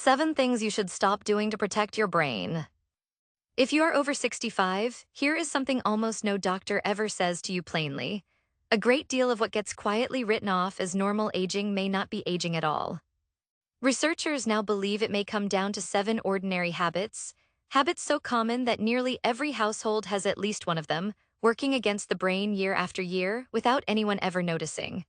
7 things you should stop doing to protect your brain. If you are over 65, here is something almost no doctor ever says to you plainly. A great deal of what gets quietly written off as normal aging may not be aging at all. Researchers now believe it may come down to 7 ordinary habits, habits so common that nearly every household has at least one of them, working against the brain year after year without anyone ever noticing.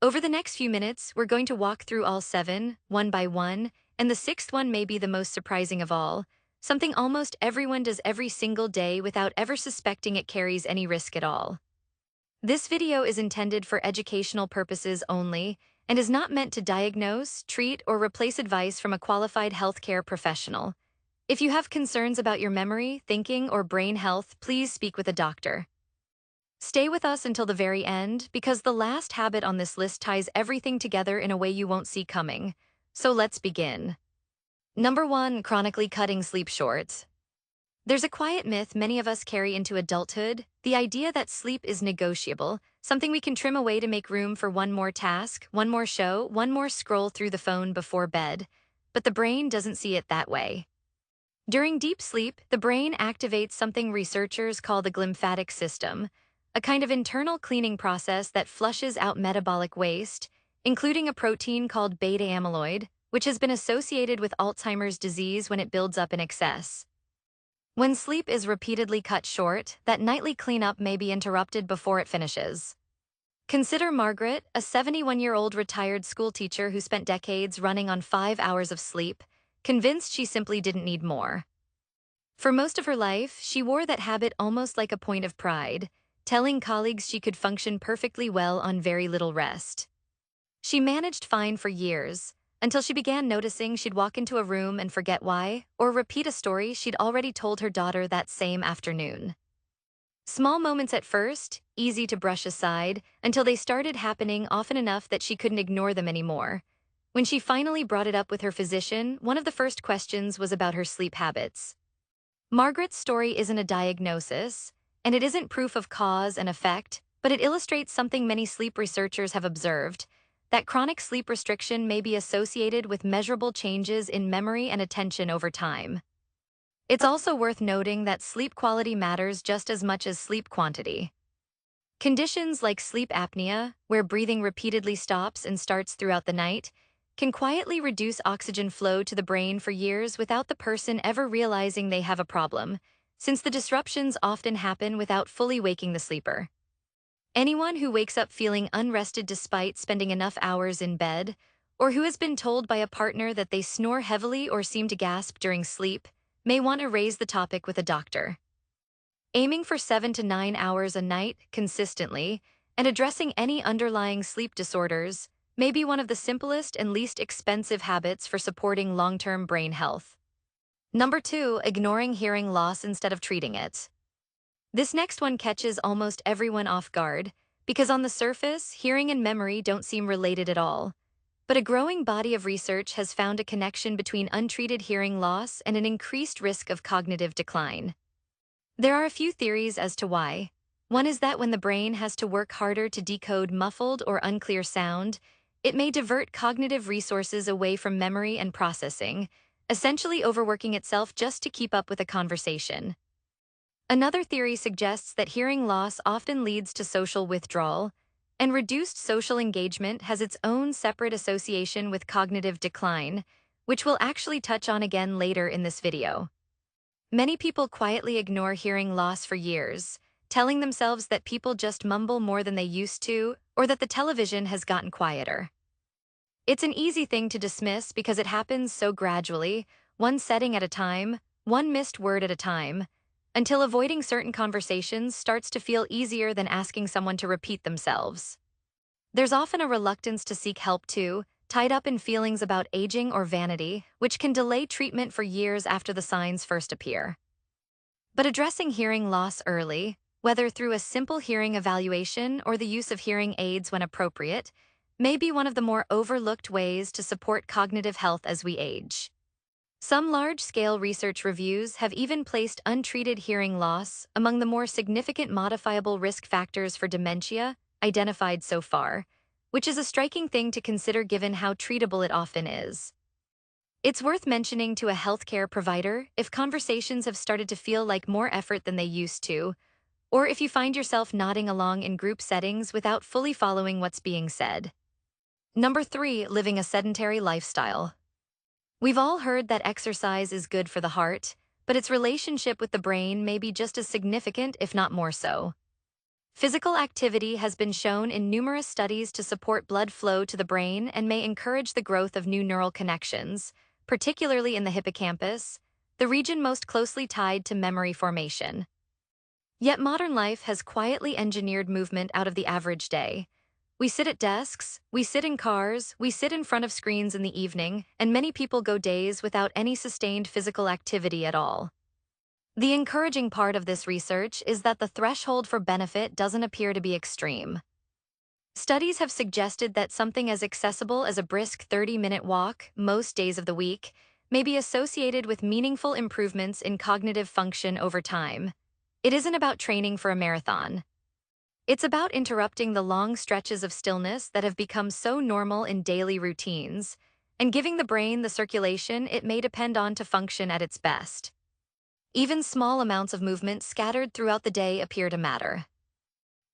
Over the next few minutes, we're going to walk through all 7, one by one, and the 6th one may be the most surprising of all, something almost everyone does every single day without ever suspecting it carries any risk at all. This video is intended for educational purposes only and is not meant to diagnose, treat, or replace advice from a qualified healthcare professional. If you have concerns about your memory, thinking, or brain health, please speak with a doctor. Stay with us until the very end because the last habit on this list ties everything together in a way you won't see coming. So let's begin. Number 1, chronically cutting sleep short. There's a quiet myth many of us carry into adulthood, the idea that sleep is negotiable, something we can trim away to make room for one more task, one more show, one more scroll through the phone before bed. But the brain doesn't see it that way. During deep sleep, the brain activates something researchers call the glymphatic system, a kind of internal cleaning process that flushes out metabolic waste, including a protein called beta amyloid, which has been associated with Alzheimer's disease when it builds up in excess. When sleep is repeatedly cut short, that nightly cleanup may be interrupted before it finishes. Consider Margaret, a 71-year-old retired schoolteacher who spent decades running on 5 hours of sleep, convinced she simply didn't need more. For most of her life, she wore that habit almost like a point of pride, telling colleagues she could function perfectly well on very little rest. She managed fine for years, until she began noticing she'd walk into a room and forget why, or repeat a story she'd already told her daughter that same afternoon. Small moments at first, easy to brush aside, until they started happening often enough that she couldn't ignore them anymore. When she finally brought it up with her physician, one of the first questions was about her sleep habits. Margaret's story isn't a diagnosis, and it isn't proof of cause and effect, but it illustrates something many sleep researchers have observed, that chronic sleep restriction may be associated with measurable changes in memory and attention over time. It's also worth noting that sleep quality matters just as much as sleep quantity. Conditions like sleep apnea, where breathing repeatedly stops and starts throughout the night, can quietly reduce oxygen flow to the brain for years without the person ever realizing they have a problem, since the disruptions often happen without fully waking the sleeper. Anyone who wakes up feeling unrested despite spending enough hours in bed, or who has been told by a partner that they snore heavily or seem to gasp during sleep, may want to raise the topic with a doctor. Aiming for 7 to 9 hours a night consistently and addressing any underlying sleep disorders may be one of the simplest and least expensive habits for supporting long-term brain health. Number 2, ignoring hearing loss instead of treating it. This next one catches almost everyone off guard, because on the surface, hearing and memory don't seem related at all. But a growing body of research has found a connection between untreated hearing loss and an increased risk of cognitive decline. There are a few theories as to why. One is that when the brain has to work harder to decode muffled or unclear sound, it may divert cognitive resources away from memory and processing, essentially overworking itself just to keep up with a conversation. Another theory suggests that hearing loss often leads to social withdrawal, and reduced social engagement has its own separate association with cognitive decline, which we'll actually touch on again later in this video. Many people quietly ignore hearing loss for years, telling themselves that people just mumble more than they used to, or that the television has gotten quieter. It's an easy thing to dismiss because it happens so gradually, one setting at a time, one missed word at a time, until avoiding certain conversations starts to feel easier than asking someone to repeat themselves. There's often a reluctance to seek help too, tied up in feelings about aging or vanity, which can delay treatment for years after the signs first appear. But addressing hearing loss early, whether through a simple hearing evaluation or the use of hearing aids when appropriate, may be one of the more overlooked ways to support cognitive health as we age. Some large-scale research reviews have even placed untreated hearing loss among the more significant modifiable risk factors for dementia identified so far, which is a striking thing to consider given how treatable it often is. It's worth mentioning to a healthcare provider if conversations have started to feel like more effort than they used to, or if you find yourself nodding along in group settings without fully following what's being said. Number 3, living a sedentary lifestyle. We've all heard that exercise is good for the heart, but its relationship with the brain may be just as significant, if not more so. Physical activity has been shown in numerous studies to support blood flow to the brain and may encourage the growth of new neural connections, particularly in the hippocampus, the region most closely tied to memory formation. Yet modern life has quietly engineered movement out of the average day. We sit at desks, we sit in cars, we sit in front of screens in the evening, and many people go days without any sustained physical activity at all. The encouraging part of this research is that the threshold for benefit doesn't appear to be extreme. Studies have suggested that something as accessible as a brisk 30-minute walk most days of the week may be associated with meaningful improvements in cognitive function over time. It isn't about training for a marathon. It's about interrupting the long stretches of stillness that have become so normal in daily routines and giving the brain the circulation it may depend on to function at its best. Even small amounts of movement scattered throughout the day appear to matter.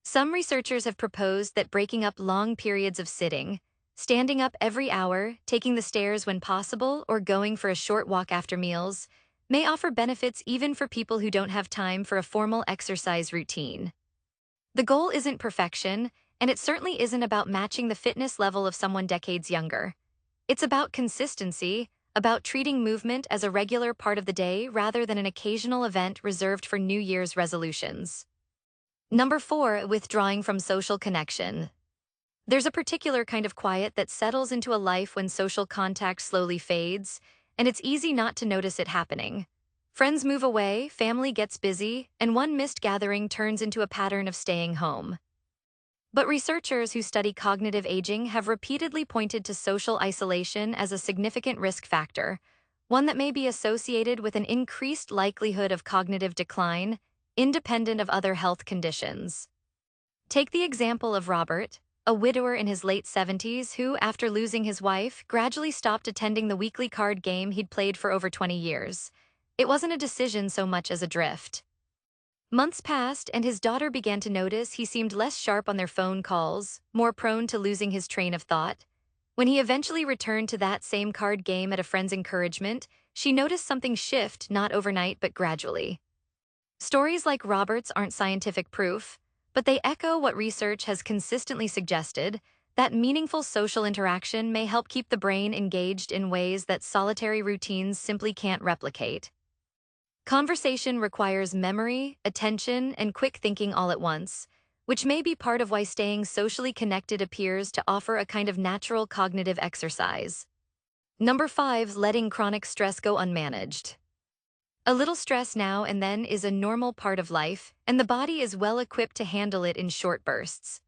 Some researchers have proposed that breaking up long periods of sitting, standing up every hour, taking the stairs when possible, or going for a short walk after meals, may offer benefits even for people who don't have time for a formal exercise routine. The goal isn't perfection, and it certainly isn't about matching the fitness level of someone decades younger. It's about consistency, about treating movement as a regular part of the day rather than an occasional event reserved for New Year's resolutions. Number 4, withdrawing from social connection. There's a particular kind of quiet that settles into a life when social contact slowly fades, and it's easy not to notice it happening. Friends move away, family gets busy, and one missed gathering turns into a pattern of staying home. But researchers who study cognitive aging have repeatedly pointed to social isolation as a significant risk factor, one that may be associated with an increased likelihood of cognitive decline, independent of other health conditions. Take the example of Robert, a widower in his late 70s who, after losing his wife, gradually stopped attending the weekly card game he'd played for over 20 years. It wasn't a decision so much as a drift. Months passed, and his daughter began to notice he seemed less sharp on their phone calls, more prone to losing his train of thought. When he eventually returned to that same card game at a friend's encouragement, she noticed something shift, not overnight but gradually. Stories like Robert's aren't scientific proof, but they echo what research has consistently suggested, that meaningful social interaction may help keep the brain engaged in ways that solitary routines simply can't replicate. Conversation requires memory, attention, and quick thinking all at once, which may be part of why staying socially connected appears to offer a kind of natural cognitive exercise. Number 5, letting chronic stress go unmanaged. A little stress now and then is a normal part of life, and the body is well equipped to handle it in short bursts.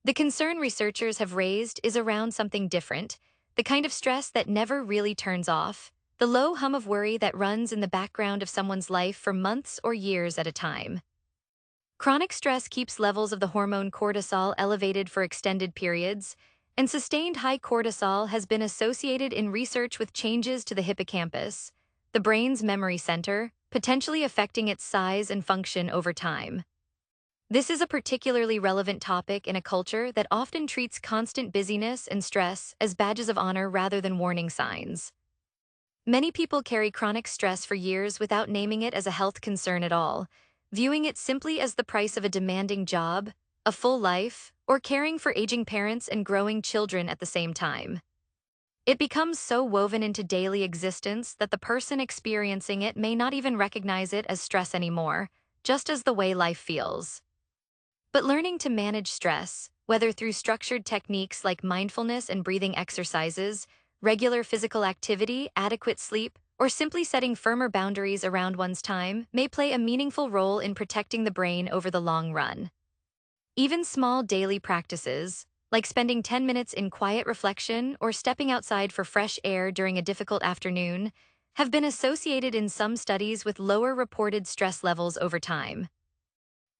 The concern researchers have raised is around something different, the kind of stress that never really turns off, the low hum of worry that runs in the background of someone's life for months or years at a time. Chronic stress keeps levels of the hormone cortisol elevated for extended periods, and sustained high cortisol has been associated in research with changes to the hippocampus, the brain's memory center, potentially affecting its size and function over time. This is a particularly relevant topic in a culture that often treats constant busyness and stress as badges of honor rather than warning signs. Many people carry chronic stress for years without naming it as a health concern at all, viewing it simply as the price of a demanding job, a full life, or caring for aging parents and growing children at the same time. It becomes so woven into daily existence that the person experiencing it may not even recognize it as stress anymore, just as the way life feels. But learning to manage stress, whether through structured techniques like mindfulness and breathing exercises, regular physical activity, adequate sleep, or simply setting firmer boundaries around one's time, may play a meaningful role in protecting the brain over the long run. Even small daily practices, like spending 10 minutes in quiet reflection or stepping outside for fresh air during a difficult afternoon, have been associated in some studies with lower reported stress levels over time.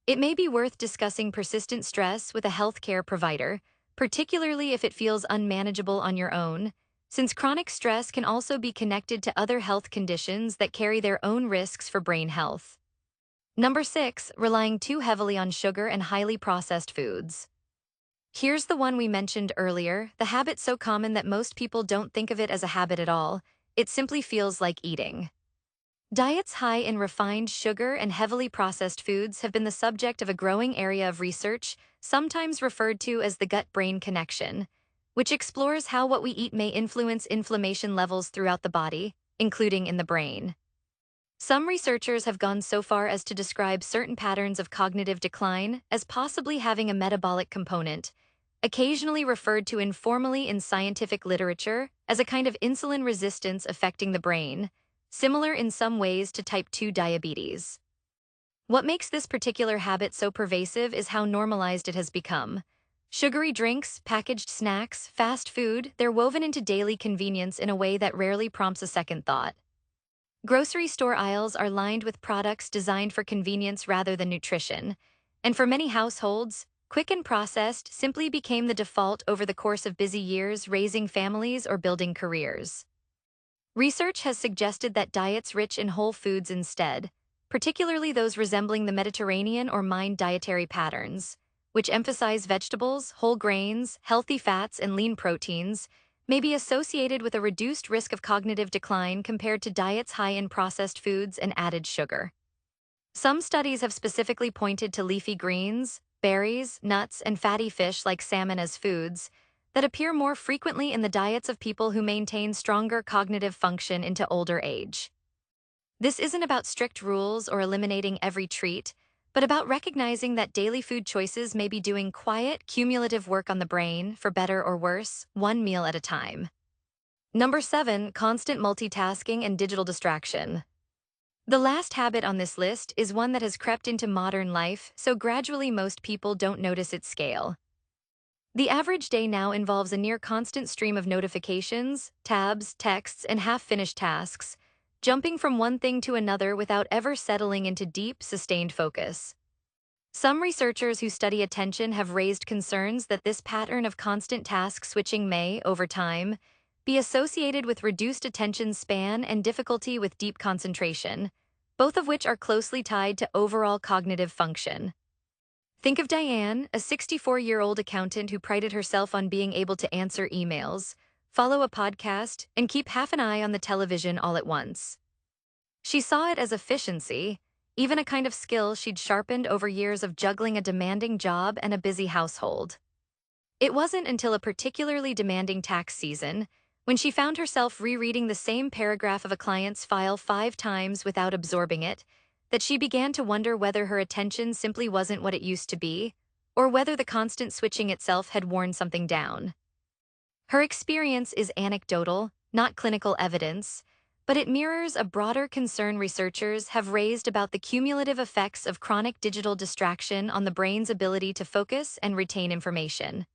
It may be worth discussing persistent stress with a healthcare provider, particularly if it feels unmanageable on your own, since chronic stress can also be connected to other health conditions that carry their own risks for brain health. Number 6, relying too heavily on sugar and highly processed foods. Here's the one we mentioned earlier, the habit so common that most people don't think of it as a habit at all. It simply feels like eating. Diets high in refined sugar and heavily processed foods have been the subject of a growing area of research, sometimes referred to as the gut-brain connection, which explores how what we eat may influence inflammation levels throughout the body, including in the brain. Some researchers have gone so far as to describe certain patterns of cognitive decline as possibly having a metabolic component, occasionally referred to informally in scientific literature as a kind of insulin resistance affecting the brain, similar in some ways to type 2 diabetes. What makes this particular habit so pervasive is how normalized it has become. Sugary drinks, packaged snacks, fast food, they're woven into daily convenience in a way that rarely prompts a second thought. Grocery store aisles are lined with products designed for convenience rather than nutrition, and for many households, quick and processed simply became the default over the course of busy years raising families or building careers. Research has suggested that diets rich in whole foods instead, particularly those resembling the Mediterranean or Mind dietary patterns, which emphasize vegetables, whole grains, healthy fats, and lean proteins, may be associated with a reduced risk of cognitive decline compared to diets high in processed foods and added sugar. Some studies have specifically pointed to leafy greens, berries, nuts, and fatty fish like salmon as foods that appear more frequently in the diets of people who maintain stronger cognitive function into older age. This isn't about strict rules or eliminating every treat, but about recognizing that daily food choices may be doing quiet, cumulative work on the brain, for better or worse, one meal at a time. Number 7, constant multitasking and digital distraction. The last habit on this list is one that has crept into modern life, so gradually most people don't notice its scale. The average day now involves a near constant stream of notifications, tabs, texts, and half-finished tasks, jumping from one thing to another without ever settling into deep, sustained focus. Some researchers who study attention have raised concerns that this pattern of constant task switching may, over time, be associated with reduced attention span and difficulty with deep concentration, both of which are closely tied to overall cognitive function. Think of Diane, a 64-year-old accountant who prided herself on being able to answer emails, follow a podcast, and keep half an eye on the television all at once. She saw it as efficiency, even a kind of skill she'd sharpened over years of juggling a demanding job and a busy household. It wasn't until a particularly demanding tax season, when she found herself rereading the same paragraph of a client's file 5 times without absorbing it, that she began to wonder whether her attention simply wasn't what it used to be, or whether the constant switching itself had worn something down. Her experience is anecdotal, not clinical evidence, but it mirrors a broader concern researchers have raised about the cumulative effects of chronic digital distraction on the brain's ability to focus and retain information.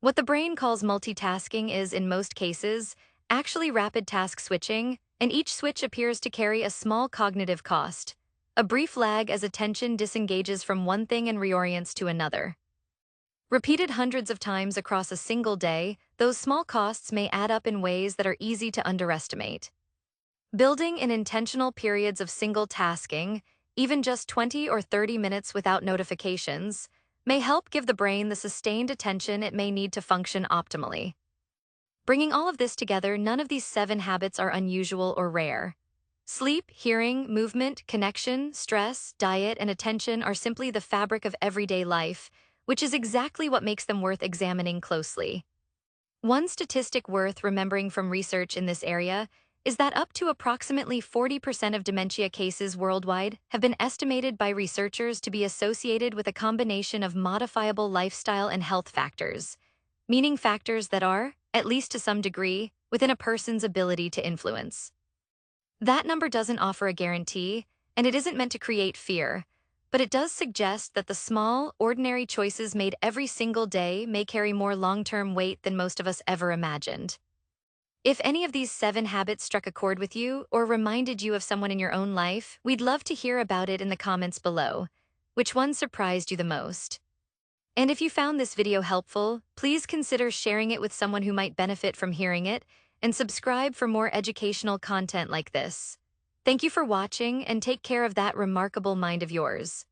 What the brain calls multitasking is, in most cases, actually rapid task switching, and each switch appears to carry a small cognitive cost, a brief lag as attention disengages from one thing and reorients to another. Repeated hundreds of times across a single day, those small costs may add up in ways that are easy to underestimate. Building in intentional periods of single tasking, even just 20 or 30 minutes without notifications, may help give the brain the sustained attention it may need to function optimally. Bringing all of this together, none of these 7 habits are unusual or rare. Sleep, hearing, movement, connection, stress, diet, and attention are simply the fabric of everyday life, which is exactly what makes them worth examining closely. One statistic worth remembering from research in this area is that up to approximately 40% of dementia cases worldwide have been estimated by researchers to be associated with a combination of modifiable lifestyle and health factors, meaning factors that are, at least to some degree, within a person's ability to influence. That number doesn't offer a guarantee, and it isn't meant to create fear, but it does suggest that the small, ordinary choices made every single day may carry more long-term weight than most of us ever imagined. If any of these 7 habits struck a chord with you or reminded you of someone in your own life, we'd love to hear about it in the comments below. Which one surprised you the most? And if you found this video helpful, please consider sharing it with someone who might benefit from hearing it, and subscribe for more educational content like this. Thank you for watching and take care of that remarkable mind of yours.